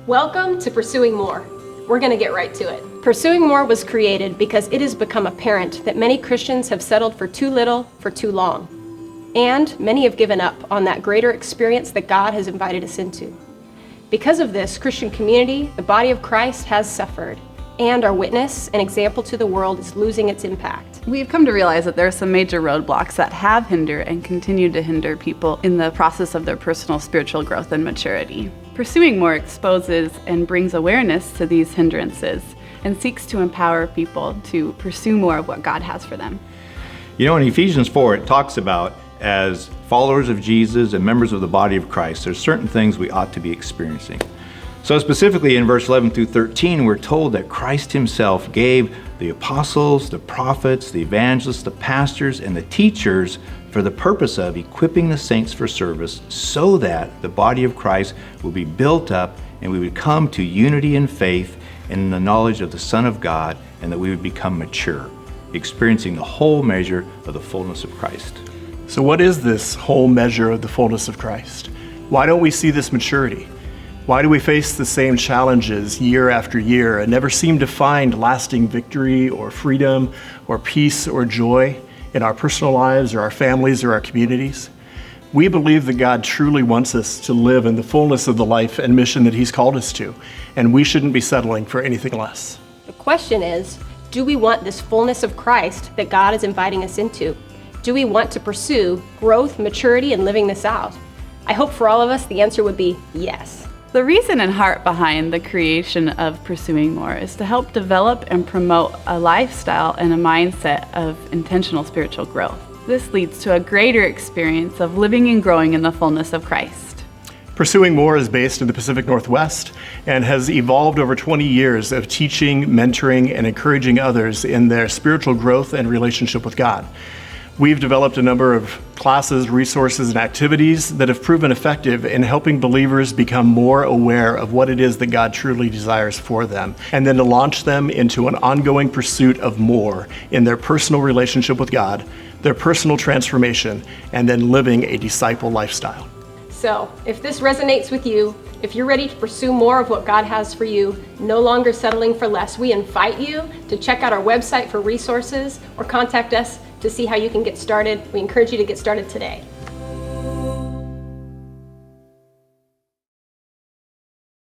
Welcome to Pursuing More. We're going to get right to it. Pursuing More was created because it has become apparent that many Christians have settled for too little for too long. And many have given up on that greater experience that God has invited us into. Because of this, Christian community, the body of Christ, has suffered, and our witness and example to the world is losing its impact. We've come to realize that there are some major roadblocks that have hindered and continue to hinder people in the process of their personal spiritual growth and maturity. Pursuing More exposes and brings awareness to these hindrances and seeks to empower people to pursue more of what God has for them. You know, in Ephesians 4, it talks about as followers of Jesus and members of the body of Christ, there's certain things we ought to be experiencing. So specifically in verse 11 through 13, we're told that Christ himself gave the apostles, the prophets, the evangelists, the pastors, and the teachers for the purpose of equipping the saints for service so that the body of Christ will be built up and we would come to unity in faith and in the knowledge of the Son of God, and that we would become mature, experiencing the whole measure of the fullness of Christ. So what is this whole measure of the fullness of Christ? Why don't we see this maturity? Why do we face the same challenges year after year and never seem to find lasting victory or freedom or peace or joy in our personal lives or our families or our communities? We believe that God truly wants us to live in the fullness of the life and mission that he's called us to, and we shouldn't be settling for anything less. The question is, do we want this fullness of Christ that God is inviting us into? Do we want to pursue growth, maturity, and living this out? I hope for all of us the answer would be yes. The reason and heart behind the creation of Pursuing More is to help develop and promote a lifestyle and a mindset of intentional spiritual growth. This leads to a greater experience of living and growing in the fullness of Christ. Pursuing More is based in the Pacific Northwest and has evolved over 20 years of teaching, mentoring, and encouraging others in their spiritual growth and relationship with God. We've developed a number of classes, resources, and activities that have proven effective in helping believers become more aware of what it is that God truly desires for them, and then to launch them into an ongoing pursuit of more in their personal relationship with God, their personal transformation, and then living a disciple lifestyle. So, if this resonates with you, if you're ready to pursue more of what God has for you, no longer settling for less, we invite you to check out our website for resources or contact us to see how you can get started. We encourage you to get started today.